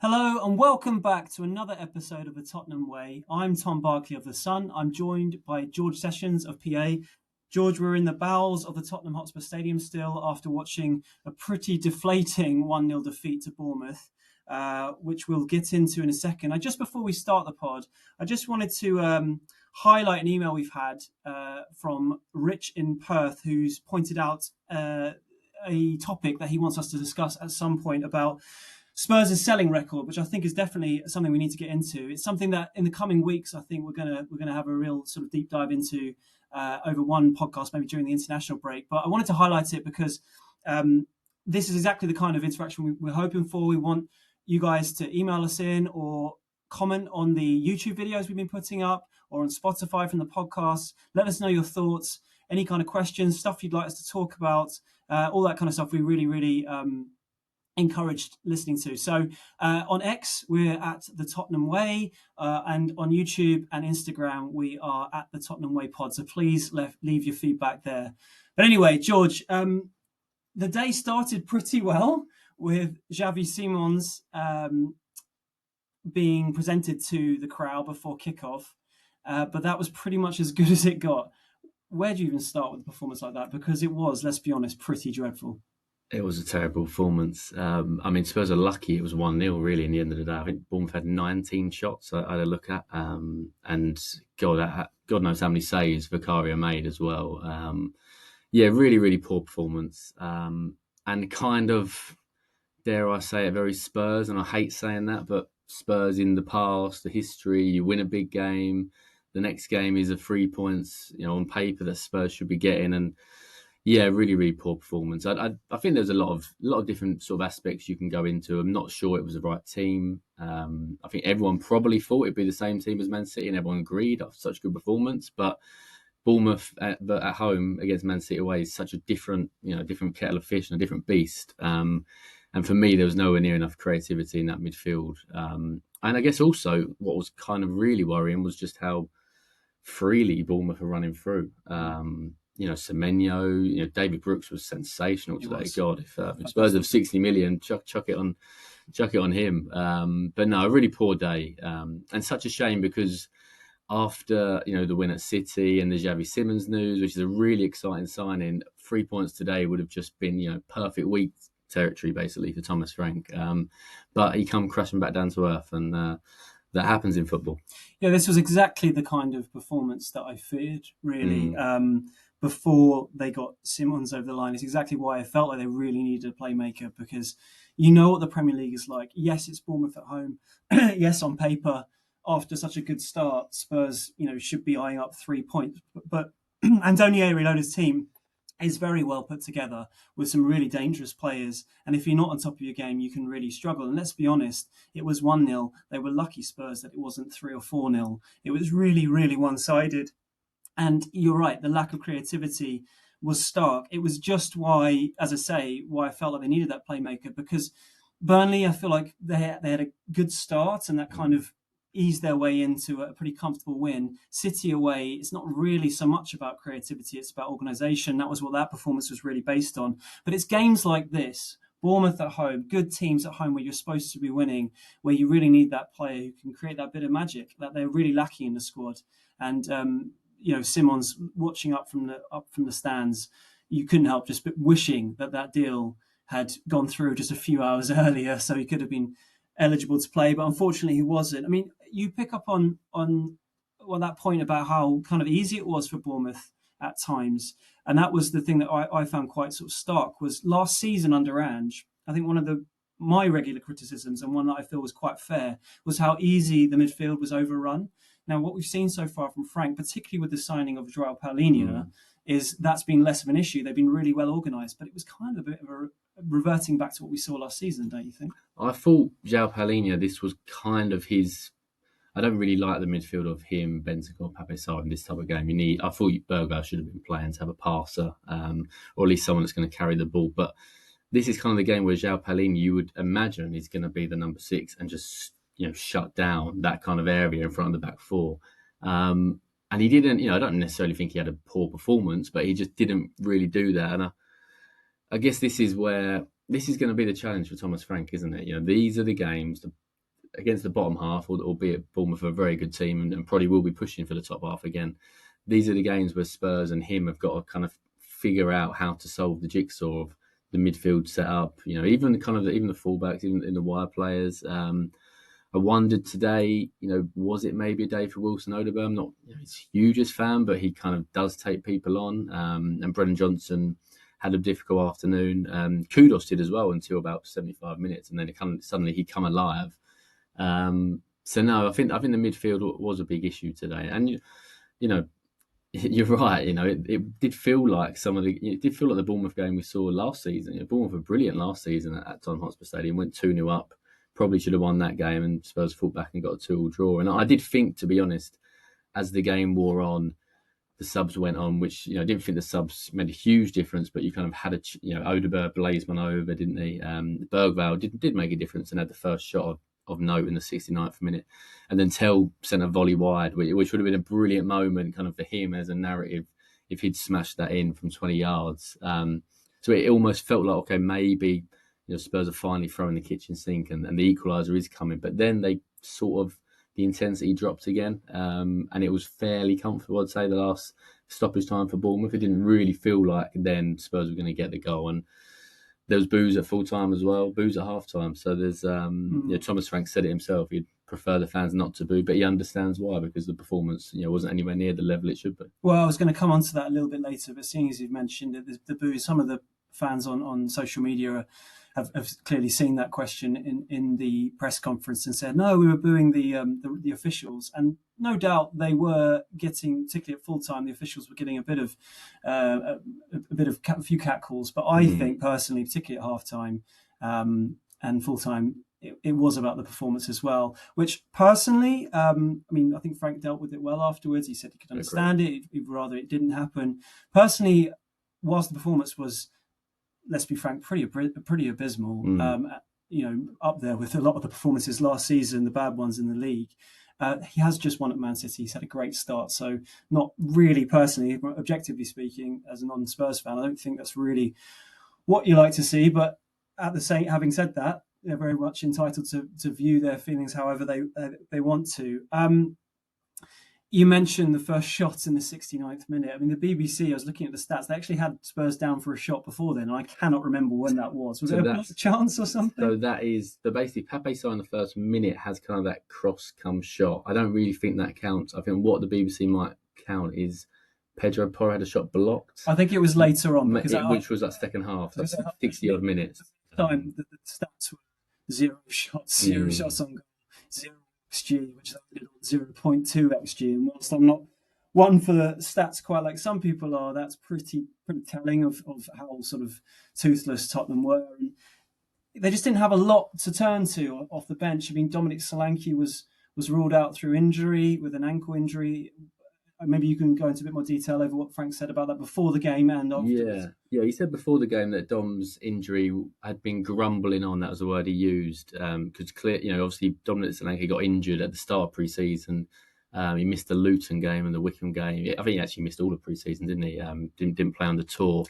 Hello and welcome back to another episode of the Tottenham Way. I'm Tom Barclay of The Sun. I'm joined by George Sessions of PA. George, we're in the bowels of the Tottenham Hotspur Stadium still after watching a pretty deflating 1-0 defeat to Bournemouth, which we'll get into in a second. Just before we start the pod, I just wanted to highlight an email we've had from Rich in Perth, who's pointed out a topic that he wants us to discuss at some point about Spurs' selling record, which I think is definitely something we need to get into. It's something that in the coming weeks, I think we're gonna have a real sort of deep dive into over one podcast, maybe during the international break. But I wanted to highlight it because this is exactly the kind of interaction we're hoping for. We want you guys to email us in or comment on the YouTube videos we've been putting up or on Spotify from the podcast. Let us know your thoughts, any kind of questions, stuff you'd like us to talk about, all that kind of stuff. We really encouraged listening to. So on X, we're at the Tottenham Way, and on YouTube and Instagram, we are at the Tottenham Way Pod. So please leave your feedback there. But anyway, George, the day started pretty well with Javi Simmons being presented to the crowd before kickoff, but that was pretty much as good as it got. Where do you even start with a performance like that? Because it was, let's be honest, pretty dreadful. It was a terrible performance. Spurs are lucky it was 1-0 really in the end of the day. I think Bournemouth had 19 shots I had a look at. And God knows how many saves Vicario made as well. Really, really poor performance. And kind of, dare I say it, very Spurs. And I hate saying that, but Spurs in the past, the history, you win a big game. The next game is a 3 points, on paper that Spurs should be getting. And yeah, really, really poor performance. I think there's a lot of different sort of aspects you can go into. I'm not sure it was the right team. I think everyone probably thought it'd be the same team as Man City, and everyone agreed after such good performance. But Bournemouth at home against Man City away is such a different kettle of fish and a different beast. And for me, there was nowhere near enough creativity in that midfield. And I guess also what was kind of really worrying was just how freely Bournemouth are running through. Semenyo, David Brooks was sensational today. God, if Spurs have 60 million, chuck it on him. But no, a really poor day, and such a shame because after the win at City and the Javi Simmons news, which is a really exciting signing, 3 points today would have just been perfect week territory basically for Thomas Frank. But he come crashing back down to earth, and that happens in football. Yeah, this was exactly the kind of performance that I feared, really. Before they got Simmons over the line. It's exactly why I felt like they really needed a playmaker, because you know what the Premier League is like. Yes, it's Bournemouth at home. Yes, on paper, after such a good start, Spurs, should be eyeing up 3 points. But Antonio Reload's team is very well put together with some really dangerous players. And if you're not on top of your game, you can really struggle. And let's be honest, it was 1-0. They were lucky, Spurs, that it wasn't 3 or 4-0. It was really, really one-sided. And you're right, the lack of creativity was stark. It was just why I felt like they needed that playmaker, because Burnley, I feel like they had a good start and that kind of eased their way into a pretty comfortable win. City away, it's not really so much about creativity, it's about organisation. That was what that performance was really based on. But it's games like this, Bournemouth at home, good teams at home where you're supposed to be winning, where you really need that player who can create that bit of magic that they're really lacking in the squad. And Simmons watching up from the stands, you couldn't help just wishing that deal had gone through just a few hours earlier, so he could have been eligible to play. But unfortunately, he wasn't. I mean, you pick up on that point about how kind of easy it was for Bournemouth at times, and that was the thing that I found quite sort of stark. Was last season under Ange, I think one of my regular criticisms, and one that I feel was quite fair, was how easy the midfield was overrun. Now, what we've seen so far from Frank, particularly with the signing of Joao Paulinho, is that's been less of an issue. They've been really well organised, but it was kind of a bit of a reverting back to what we saw last season, don't you think? I thought Joao Paulinho, this was kind of his. I don't really like the midfield of him, Bentancur, Pape Sarr in this type of game. I thought Bergwijn should have been playing to have a passer, or at least someone that's going to carry the ball. But this is kind of the game where Joao Paulinho, you would imagine, is going to be the number 6 and just shut down that kind of area in front of the back four. And he didn't, I don't necessarily think he had a poor performance, but he just didn't really do that. And I guess this is going to be the challenge for Thomas Frank, isn't it? These are the games, against the bottom half, albeit Bournemouth are a very good team and probably will be pushing for the top half again. These are the games where Spurs and him have got to kind of figure out how to solve the jigsaw of the midfield setup. Even the fullbacks, even in the wide players. I wondered today, was it maybe a day for Wilson Odegaard? I'm not his hugest fan, but he kind of does take people on. And Brennan Johnson had a difficult afternoon. Kudos did as well until about 75 minutes, and then suddenly he come alive. So no, I think the midfield was a big issue today, and you're right. It did feel like the Bournemouth game we saw last season. Bournemouth were brilliant last season at Tottenham Hotspur Stadium. Went 2-0 up. Probably should have won that game, and Spurs fought back and got a 2-2 draw. And I did think, to be honest, as the game wore on, the subs went on, which I didn't think the subs made a huge difference, but you kind of had Odegaard blazed one over, didn't he? Bergvall did make a difference and had the first shot of note in the 69th minute, and then Tell sent a volley wide, which would have been a brilliant moment kind of for him as a narrative if he'd smashed that in from 20 yards. So it almost felt like, okay, maybe Spurs are finally throwing the kitchen sink and the equaliser is coming, but then they sort of, the intensity dropped again, and it was fairly comfortable, I'd say, the last stoppage time for Bournemouth. It didn't really feel like then Spurs were going to get the goal, and there was boos at full time as well, boos at half time. So there's, Thomas Frank said it himself, he'd prefer the fans not to boo, but he understands why, because the performance wasn't anywhere near the level it should be. Well, I was going to come on to that a little bit later, but seeing as you've mentioned it, the boos, some of the fans on social media have clearly seen that question in the press conference and said, no, we were booing the officials. And no doubt they were getting, particularly at full time, the officials were getting a few catcalls. But I think personally, particularly at half time and full time, it was about the performance as well, which personally, I think Frank dealt with it well afterwards. He said he could understand it. He'd rather it didn't happen. Personally, whilst the performance was, let's be frank, pretty abysmal, up there with a lot of the performances last season, the bad ones in the league. He has just won at Man City. He's had a great start. So not really personally, objectively speaking, as a non-Spurs fan, I don't think that's really what you like to see. But having said that, they're very much entitled to view their feelings however they want to. You mentioned the first shot in the 69th minute. I mean, the BBC, I was looking at the stats, they actually had Spurs down for a shot before then. I cannot remember when that was. Was it a chance or something? So that is, basically, Pape Sarr in the first minute has kind of that cross-come shot. I don't really think that counts. I think what the BBC might count is Pedro Porro had a shot blocked. I think it was later on. Which was that second half. That's 60-odd minutes. Time, the stats were 0 shots, 0 shots on goal, 0 XG, which they did on 0.2 XG. And whilst I'm not one for the stats quite like some people are, that's pretty telling of how sort of toothless Tottenham were. And they just didn't have a lot to turn to off the bench. I mean, Dominic Solanke was ruled out through injury, with an ankle injury. Maybe you can go into a bit more detail over what Frank said about that before the game and afterwards. Yeah. He said before the game that Dom's injury had been grumbling on. That was the word he used. Because obviously Dominic Solanke got injured at the start of pre-season. He missed the Luton game and the Wickham game. I think he actually missed all of pre-season, didn't he? Didn't play on the tour.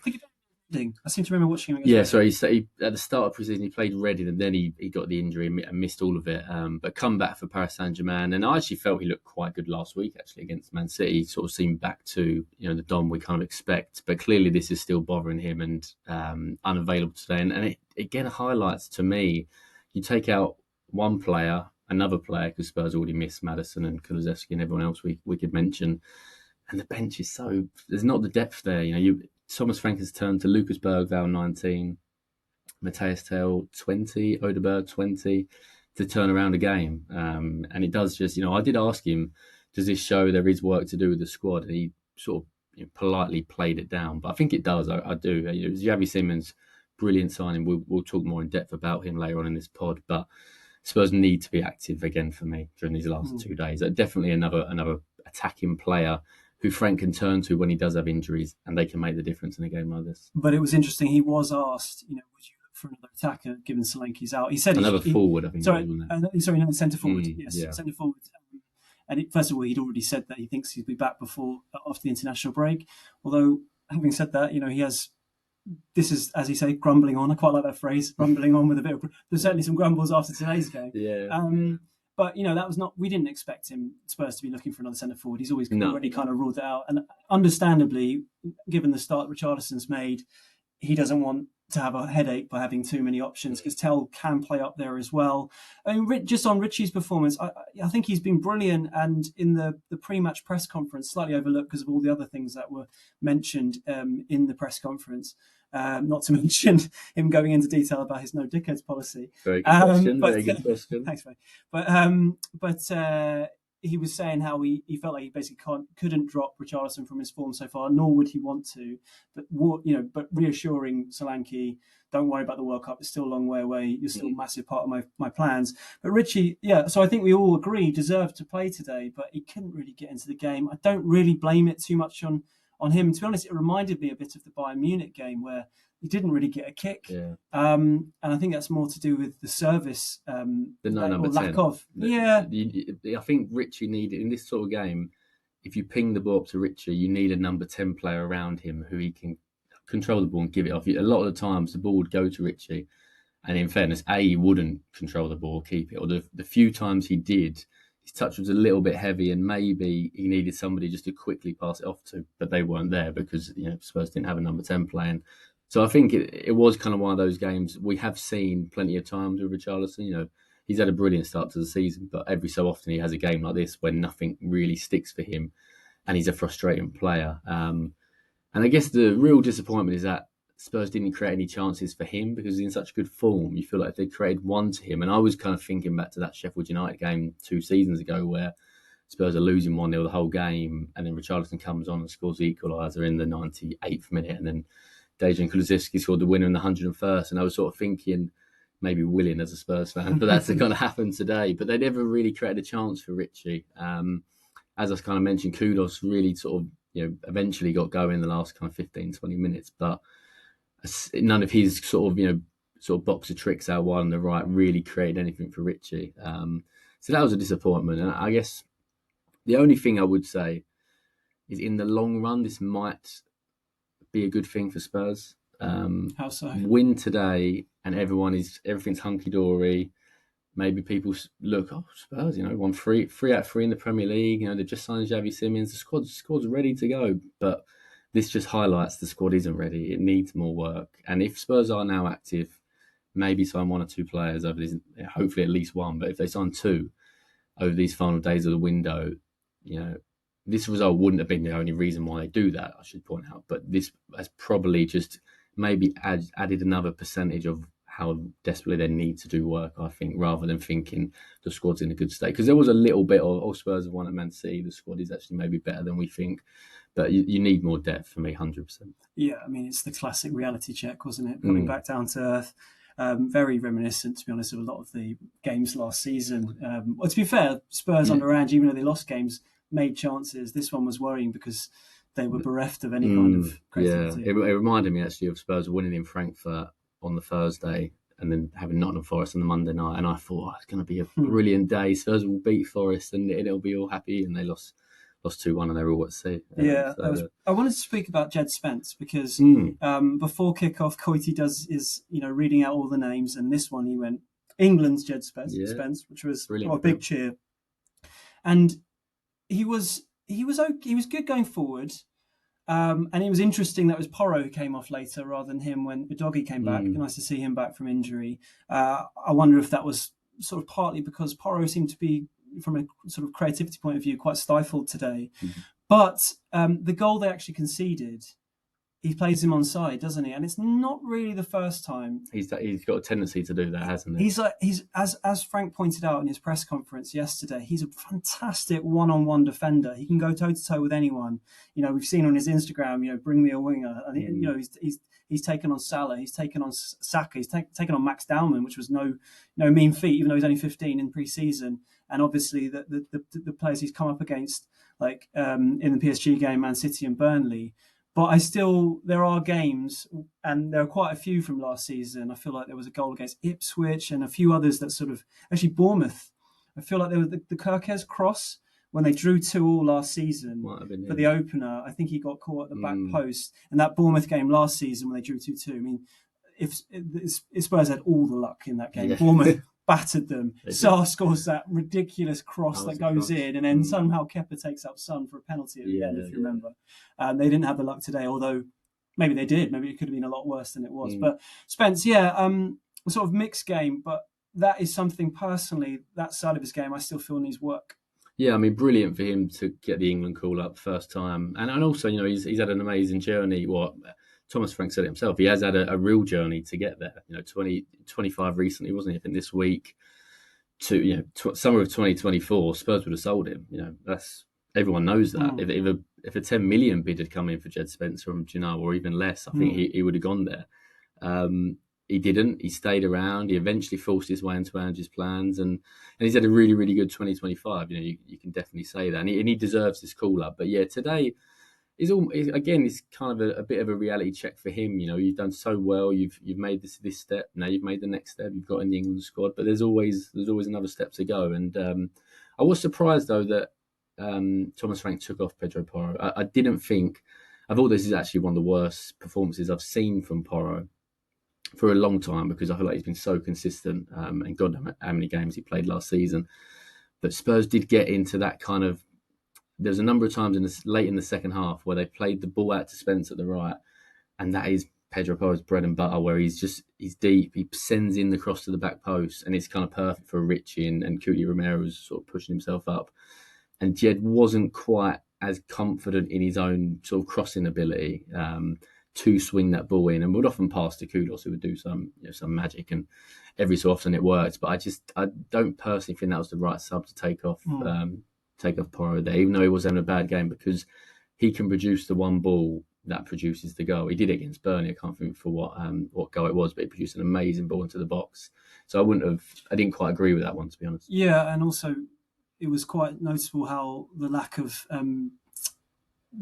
I seem to remember watching him. Yeah, so he at the start of pre-season he played Reading and then he got the injury and missed all of it. But come back for Paris Saint-Germain, and I actually felt he looked quite good last week actually against Man City. He sort of seemed back to the Dom we kind of expect, but clearly this is still bothering him and unavailable today. And it again highlights to me, you take out one player, another player, because Spurs already missed Maddison and Kulusevski and everyone else we could mention, and the bench is so, there's not the depth there. Thomas Frank has turned to Lucas Bergvall, 19, Matthias Tell, 20, Odegaard, 20, to turn around a game. And it does just, I did ask him, does this show there is work to do with the squad? And he sort of politely played it down. But I think it does. I do. Javi Simmons, brilliant signing. We'll talk more in depth about him later on in this pod. But Spurs need to be active again for me during these last 2 days. Definitely another attacking player who Frank can turn to when he does have injuries, and they can make the difference in a game like this. But it was interesting. He was asked, would you look for another attacker given Solanke's out? He said another forward, I think. Sorry, centre forward. Centre forward. And first of all, he'd already said that he thinks he'll be back after the international break. Although, having said that, he has. This is, as he said, grumbling on. I quite like that phrase, grumbling on with a bit of. There's certainly some grumbles after today's game. Yeah. But that was not. We didn't expect Spurs to be looking for another centre forward. He's always No. already kind of ruled it out, and understandably, given the start Richarlison's made, he doesn't want to have a headache by having too many options because Tell can play up there as well. I mean, just on Richie's performance, I think he's been brilliant. And in the pre-match press conference, slightly overlooked because of all the other things that were mentioned in the press conference. Not to mention him going into detail about his no dickheads policy. Very good question. Very good question. Thanks, mate. But he was saying how he felt like he basically couldn't drop Richarlison from his form so far, nor would he want to. But reassuring Solanke, don't worry about the World Cup; it's still a long way away. You're still a massive part of my plans. But Richie, so I think we all agree deserved to play today, but he couldn't really get into the game. I don't really blame it too much on him. To be honest, it reminded me a bit of the Bayern Munich game where he didn't really get a kick. Yeah. And I think that's more to do with the service, the number 10. Lack of. I think Richie needed, in this sort of game, if you ping the ball up to Richie, you need a number 10 player around him who he can control the ball and give it off. A lot of the times the ball would go to Richie, and in fairness, he wouldn't control the ball or keep it. Or the few times he did, his touch was a little bit heavy, and maybe he needed somebody just to quickly pass it off to, but they weren't there because Spurs didn't have a number 10 playing. So I think it was kind of one of those games we have seen plenty of times with Richarlison. He's had a brilliant start to the season, but every so often he has a game like this when nothing really sticks for him, and he's a frustrating player. And I guess the real disappointment is that Spurs didn't create any chances for him because he's in such good form. You feel like if they created one to him, and I was kind of thinking back to that Sheffield United game 2 seasons ago where Spurs are losing 1-0 the whole game, and then Richarlison comes on and scores the equaliser in the 98th minute, and then Dejan Kulusevski scored the winner in the 101st, and I was sort of thinking maybe willing as a Spurs fan, but that's going to happen today. But they never really created a chance for Richie. As I kind of mentioned, Kudos really sort of eventually got going in the last kind of 15-20 minutes, but none of his sort of box of tricks out wide on the right really created anything for Richie. So that was a disappointment, and I guess the only thing I would say is in the long run this might be a good thing for Spurs. How so? Win today and everything's hunky-dory. Maybe people look, Spurs, won 3 out of 3 in the Premier League. They've just signed Javi Simmons. The squad's ready to go. But this just highlights the squad isn't ready. It needs more work. And if Spurs are now active, maybe sign 1 or 2 players over these, hopefully at least 1. But if they sign 2 over these final days of the window, this result wouldn't have been the only reason why they do that, I should point out. But this has probably just maybe added another percentage of how desperately they need to do work, I think, rather than thinking the squad's in a good state. Because there was a little bit of, Spurs have won at Man City, the squad is actually maybe better than we think. But you need more depth for me, 100%. Yeah, I mean, it's the classic reality check, wasn't it? Coming back down to earth. Very reminiscent, to be honest, of a lot of the games last season. Well, to be fair, Spurs under Ange, even though they lost games, made chances. This one was worrying because they were bereft of any kind of creativity. Yeah, it reminded me actually of Spurs winning in Frankfurt on the Thursday and then having Nottingham Forest on the Monday night. And I thought, it's going to be a brilliant day. Spurs will beat Forest and it'll be all happy. And they lost 2-1 and they're all at sea. I wanted to speak about Jed Spence because before kickoff, Coity is reading out all the names, and this one he went England's Jed Spence, which was a big cheer. And he was good going forward, and it was interesting that it was Porro who came off later rather than him when Udogie came back. Nice to see him back from injury. I wonder if that was sort of partly because Porro seemed to be, from a sort of creativity point of view, quite stifled today. But the goal they actually conceded, he plays him onside, doesn't he? And it's not really the first time. He's got a tendency to do that, hasn't he? He's as Frank pointed out in his press conference yesterday, he's a fantastic one-on-one defender. He can go toe-to-toe with anyone. We've seen on his Instagram, bring me a winger. And, he's taken on Salah, he's taken on Saka, he's taken on Max Dowman, which was no mean feat, even though he's only 15 in pre-season. And obviously the players he's come up against, like in the PSG game, Man City and Burnley. But there are games, and there are quite a few from last season. I feel like there was a goal against Ipswich and a few others that actually Bournemouth. I feel like there was the Kirkes cross when they drew 2-2 last season for the opener. I think he got caught at the back post. And that Bournemouth game last season when they drew 2-2. I mean, if Spurs had all the luck in that game, battered them. Sarr scores that ridiculous cross that goes in, and then somehow Kepa takes up Son for a penalty at the end, if you remember. They didn't have the luck today, although maybe they did. Maybe it could have been a lot worse than it was. But Spence, a sort of mixed game, but that is something personally, that side of his game, I still feel needs work. Yeah, I mean, brilliant for him to get the England call up first time. And also, he's had an amazing journey. Thomas Frank said it himself. He has had a real journey to get there. 25 recently, wasn't he? I think this week to, summer of 2024, Spurs would have sold him. Everyone knows that. If a 10 million bid had come in for Jed Spence from Genoa or even less, I think he would have gone there. He didn't. He stayed around. He eventually forced his way into Ange's plans, and he's had a really, really good 2025. You can definitely say that, and he deserves this call up. But today is it's kind of a bit of a reality check for him. You've done so well. You've made this step. Now you've made the next step. You've got in the England squad, but there's always another step to go. And I was surprised though that Thomas Frank took off Pedro Porro. I didn't think. I thought this is actually one of the worst performances I've seen from Porro for a long time, because I feel like he's been so consistent, and God knows how many games he played last season. But Spurs did get into that kind of. There's a number of times late in the second half where they played the ball out to Spence at the right, and that is Pedro Porro's bread and butter, where he's deep, he sends in the cross to the back post, and it's kind of perfect for Richie and Cuti Romero's sort of pushing himself up. And Jed wasn't quite as confident in his own sort of crossing ability to swing that ball in, and would often pass to Kudus, who would do some magic, and every so often it worked. But I don't personally think that was the right sub to take off Porro there, even though he was having a bad game, because he can produce the one ball that produces the goal. He did it against Burnley. I can't think for what goal it was, but he produced an amazing ball into the box. So I didn't quite agree with that one, to be honest. Yeah, and also it was quite noticeable how the lack of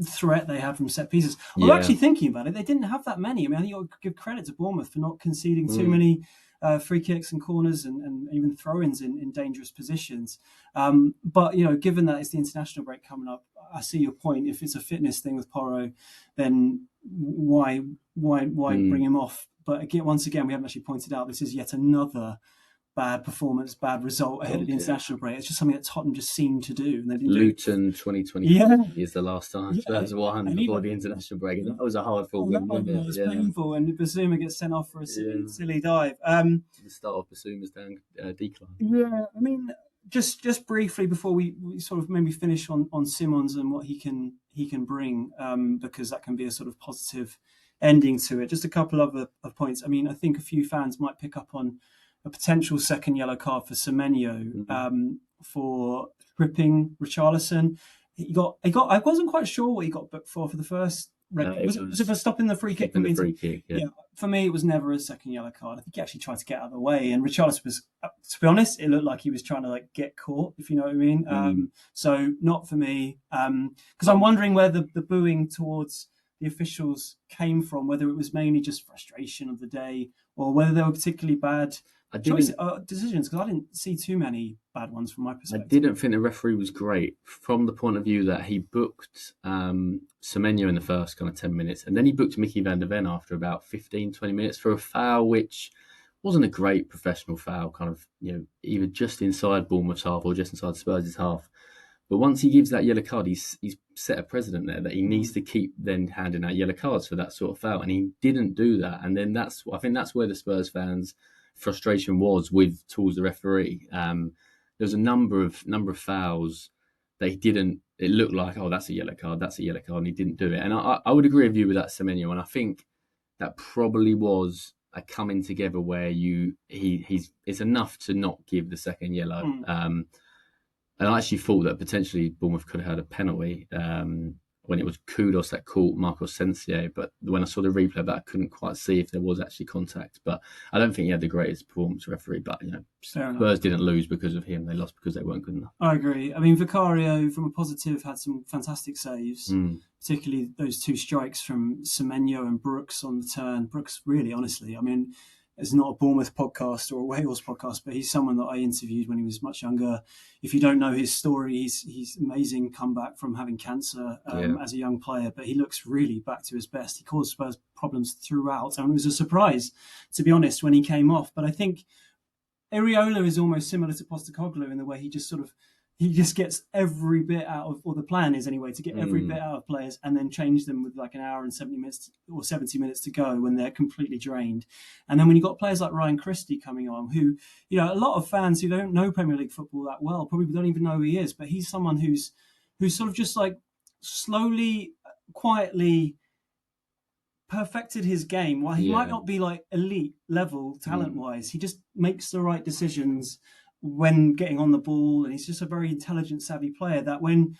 threat they had from set pieces. I'm actually thinking about it. They didn't have that many. I mean, I think you've got to give credit to Bournemouth for not conceding too many free kicks and corners and even throw-ins in dangerous positions. But, given that it's the international break coming up, I see your point. If it's a fitness thing with Porro, then why bring him off? But once again, we haven't actually pointed out this is yet another bad performance, bad result ahead of the international break. It's just something that Tottenham just seemed to do. And they didn't Luton 2020 is the last time Spurs won before the international break. And that was a hard-fought win, wasn't it? It was painful, and Basuma gets sent off for a silly dive. The start of Basuma's decline. Yeah, I mean, just briefly before we sort of maybe finish on Simmons and what he can bring, because that can be a sort of positive ending to it. Just a couple of points. I mean, I think a few fans might pick up on a potential second yellow card for Semenyo for tripping Richarlison. I wasn't quite sure what he got booked for the first red. Was it for stopping the free kick? Yeah. For me, it was never a second yellow card. I think he actually tried to get out of the way, and Richarlison was, to be honest, it looked like he was trying to get caught, if you know what I mean. So not for me, because I'm wondering where the booing towards the officials came from, whether it was mainly just frustration of the day or whether they were particularly bad decisions, because I didn't see too many bad ones from my perspective. I didn't think the referee was great from the point of view that he booked Semenyo in the first kind of 10 minutes, and then he booked Mickey van der Ven after about 15, 20 minutes for a foul which wasn't a great professional foul, kind of either just inside Bournemouth's half or just inside Spurs' half. But once he gives that yellow card, he's set a precedent there that he needs to keep then handing out yellow cards for that sort of foul, and he didn't do that. And then I think that's where the Spurs fans' frustration was towards the referee. There was a number of fouls that he didn't. It looked like, that's a yellow card, and he didn't do it. And I would agree with you with that, Semenyo, and I think that probably was a coming together where it's enough to not give the second yellow. And I actually thought that potentially Bournemouth could have had a penalty when it was Kudus that caught Marco Sensier. But when I saw the replay of that, I couldn't quite see if there was actually contact. But I don't think he had the greatest performance referee. But, Spurs didn't lose because of him. They lost because they weren't good enough. I agree. I mean, Vicario, from a positive, had some fantastic saves, particularly those two strikes from Semenyo and Brooks on the turn. Brooks, really, honestly, I mean, it's not a Bournemouth podcast or a Wales podcast, but he's someone that I interviewed when he was much younger. If you don't know his story, he's amazing comeback from having cancer as a young player, but he looks really back to his best. He caused Spurs problems throughout, and it was a surprise, to be honest, when he came off. But I think Areola is almost similar to Postecoglou in the way he just gets every bit out of, or the plan is anyway, to get every bit out of players and then change them with like an hour and 70 minutes or 70 minutes to go when they're completely drained. And then when you've got players like Ryan Christie coming on, who, a lot of fans who don't know Premier League football that well probably don't even know who he is, but he's someone who's sort of just like slowly, quietly perfected his game. While he might not be like elite level talent wise, he just makes the right decisions when getting on the ball, and he's just a very intelligent, savvy player that when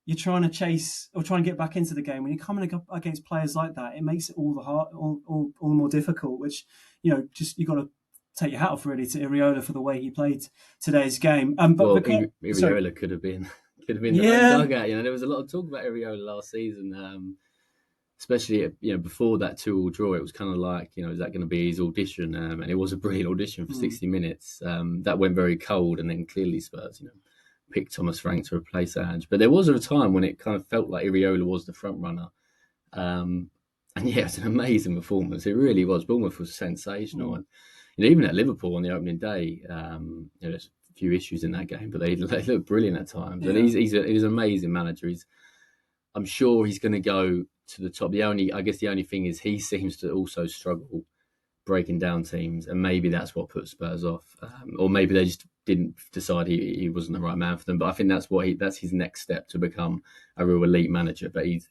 you're trying to chase or trying to get back into the game, when you're coming up against players like that, it makes it all the more difficult, which, just you got to take your hat off really to Iriola for the way he played today's game. Iriola could have been the main dugout. There was a lot of talk about Iriola last season, especially before that 2-2 draw. It was kind of like, is that going to be his audition? And it was a brilliant audition for 60 minutes. That went very cold, and then clearly Spurs, picked Thomas Frank to replace Ange. But there was a time when it kind of felt like Iriola was the front runner. And it's an amazing performance. It really was. Bournemouth was sensational. And even at Liverpool on the opening day, there's a few issues in that game, but they look brilliant at times. And he's an amazing manager. I'm sure he's going to go to the top. The only thing is he seems to also struggle breaking down teams, and maybe that's what put Spurs off, or maybe they just didn't decide he wasn't the right man for them. But I think that's his next step to become a real elite manager. But he's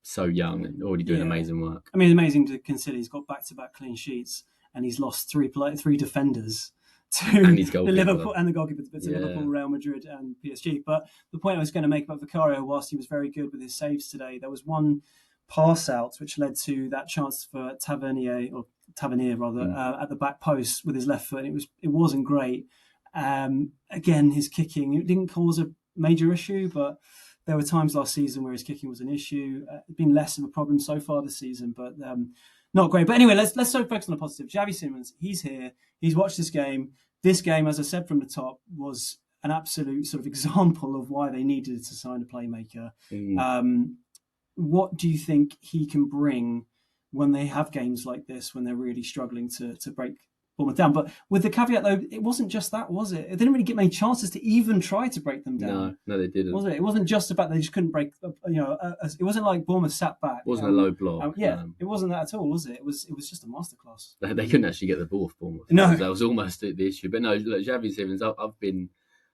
so young and already doing amazing work. I mean, amazing to consider he's got back-to-back clean sheets and he's lost three defenders to the Liverpool and the goalkeeper to Liverpool, Real Madrid, and PSG. But the point I was going to make about Vicario, whilst he was very good with his saves today, there was one pass out which led to that chance for Tavernier at the back post with his left foot. And it wasn't great. Again, his kicking, it didn't cause a major issue, but there were times last season where his kicking was an issue. It's been less of a problem so far this season, but not great. But anyway, let's focus on the positive. Javi Simmons, he's here. He's watched this game. This game, as I said from the top, was an absolute sort of example of why they needed to sign a playmaker. What do you think he can bring when they have games like this, when they're really struggling to break Bournemouth down? But with the caveat, though, it wasn't just that, was it? They didn't really get many chances to even try to break them down. No, they didn't. Was it? It wasn't just about they just couldn't break. It wasn't like Bournemouth sat back. It wasn't a low block. It wasn't that at all, was it? It was just a masterclass. They couldn't actually get the ball for Bournemouth. No, that was almost the issue. But no, look, Javi Simmons, I've been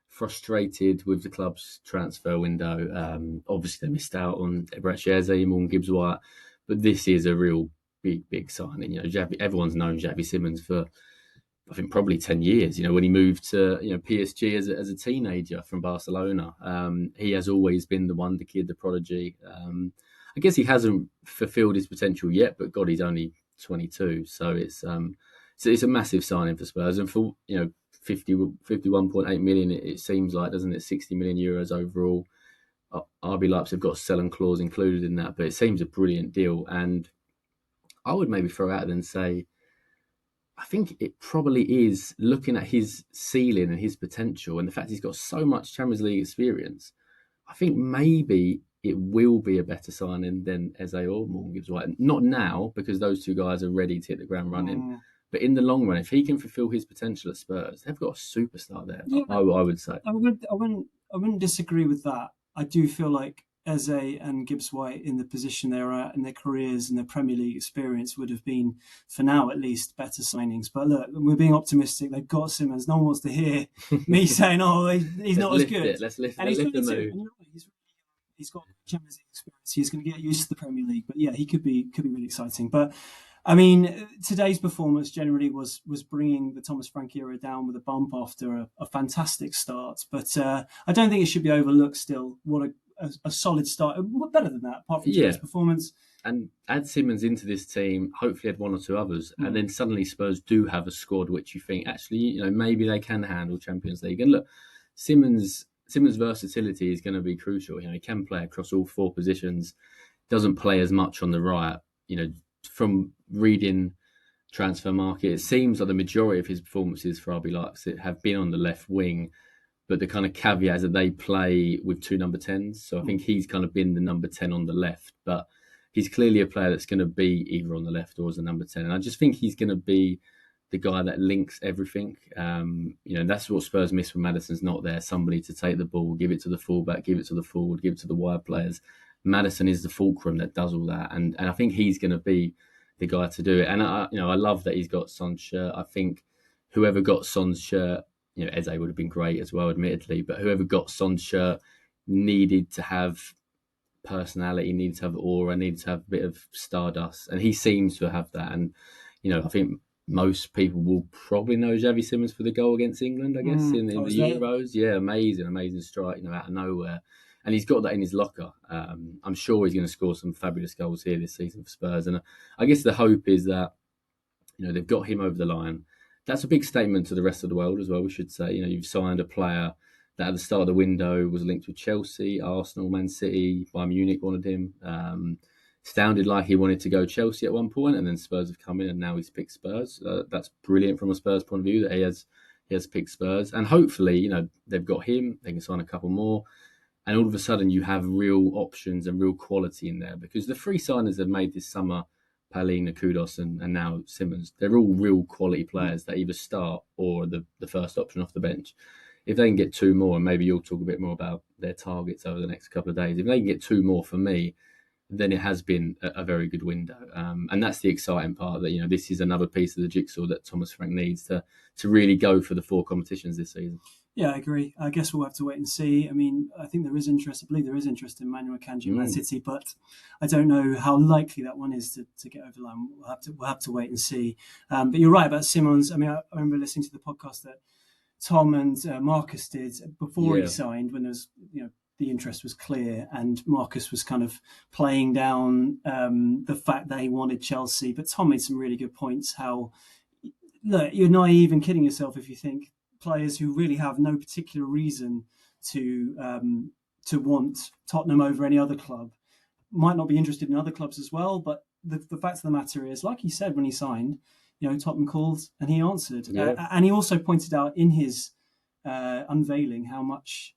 frustrated with the club's transfer window. Obviously, they missed out on Ebrachese, Morgan Gibbs-White, but this is a real big signing. Everyone's known Xavi Simmons for, I think, probably 10 years. When he moved to PSG as a teenager from Barcelona, he has always been the wonder kid, the prodigy. I guess he hasn't fulfilled his potential yet, but God, he's only 22, so it's a massive signing for Spurs, and for 51.8 million, it seems like, doesn't it? 60 million euros overall. RB Leipzig have got a sell-on clause included in that, but it seems a brilliant deal. And I would maybe throw out and say, I think it probably is, looking at his ceiling and his potential and the fact he's got so much Champions League experience, I think maybe it will be a better signing than Eze or Morgan Gibbs-White. Not now, because those two guys are ready to hit the ground running. But in the long run, if he can fulfil his potential at Spurs, they've got a superstar there. Yeah, I would say. I wouldn't disagree with that. I do feel like Eze and Gibbs-White, in the position they're at in their careers and their Premier League experience, would have been, for now at least, better signings. But look, we're being optimistic. They've got Simmons. No one wants to hear me saying, "Oh, he's not as good." Let's lift and he's the mood. He's got Champions League experience. He's going to get used to the Premier League. But yeah, he could be really exciting. But I mean, today's performance generally was bringing the Thomas Frank era down with a bump after a fantastic start. But I don't think it should be overlooked still. What a solid start. Better than that, apart from today's performance. And add Simmons into this team, hopefully add one or two others, and then suddenly Spurs do have a squad which you think, actually, maybe they can handle Champions League. And look, Simmons' versatility is going to be crucial. He can play across all four positions, doesn't play as much on the right. From reading Transfer Market, it seems like the majority of his performances for RB Leipzig have been on the left wing, but the kind of caveat is that they play with two number 10s. So I think he's kind of been the number 10 on the left, but he's clearly a player that's going to be either on the left or as a number 10. And I just think he's going to be the guy that links everything. That's what Spurs miss when Maddison's not there. Somebody to take the ball, give it to the fullback, give it to the forward, give it to the wide players. Maddison is the fulcrum that does all that, and I think he's going to be the guy to do it. And I love that he's got Son's shirt. I think whoever got Son's shirt, Eze would have been great as well, admittedly, but whoever got Son's shirt needed to have personality, needed to have aura, needed to have a bit of stardust, and he seems to have that. And I think most people will probably know Javi Simmons for the goal against England, I guess, in the Euros. Yeah, amazing strike, out of nowhere. And he's got that in his locker. I'm sure he's going to score some fabulous goals here this season for Spurs. And I guess the hope is that, they've got him over the line. That's a big statement to the rest of the world as well, we should say. You've signed a player that at the start of the window was linked with Chelsea, Arsenal, Man City, Bayern Munich wanted him. Sounded like he wanted to go Chelsea at one point, and then Spurs have come in, and now he's picked Spurs. That's brilliant from a Spurs point of view that he has picked Spurs, and hopefully, they've got him. They can sign a couple more, and all of a sudden, you have real options and real quality in there, because the three signers they've made this summer, Palina, Kudos, and now Simmons, they're all real quality players that either start or the first option off the bench. If they can get two more, and maybe you'll talk a bit more about their targets over the next couple of days, if they can get two more for me, then it has been a very good window. And that's the exciting part, that, this is another piece of the jigsaw that Thomas Frank needs to really go for the 4 competitions this season. Yeah, I agree. I guess we'll have to wait and see. I mean, I think there is interest. I believe there is interest in Manuel Akanji in Man City, but I don't know how likely that one is to get over the line. We'll have to wait and see. But you're right about Simmons. I mean, I remember listening to the podcast that Tom and Marcus did before he signed, when there was, the interest was clear, and Marcus was kind of playing down the fact that he wanted Chelsea. But Tom made some really good points. How, look, you're naive and kidding yourself if you think players who really have no particular reason to want Tottenham over any other club might not be interested in other clubs as well. But the fact of the matter is, like he said when he signed, Tottenham called and he answered. Yeah. And he also pointed out in his unveiling how much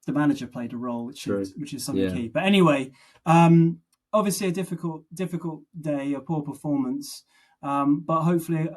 the manager played a role, which is something key. But anyway, obviously a difficult day, a poor performance. But hopefully,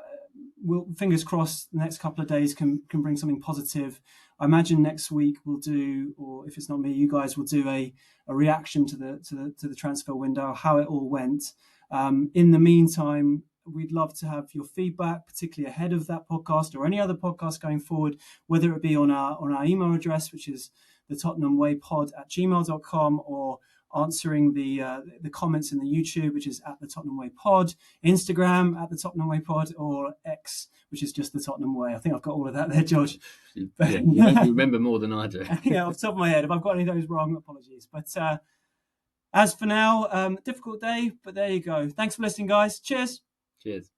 fingers crossed, the next couple of days can bring something positive. I imagine next week we'll do, or if it's not me, you guys will do a reaction to the transfer window, how it all went. In the meantime, we'd love to have your feedback, particularly ahead of that podcast or any other podcast going forward, whether it be on our email address, which is the Tottenham Way pod@gmail.com, or answering the comments in the YouTube, which is at the Tottenham Way pod, Instagram at the Tottenham Way pod, or X, which is just the Tottenham Way. I think I've got all of that there, George. Yeah, you remember more than I do. Yeah, off the top of my head. If I've got any of those wrong, apologies. But as for now, difficult day, but there you go. Thanks for listening, guys. Cheers. Cheers.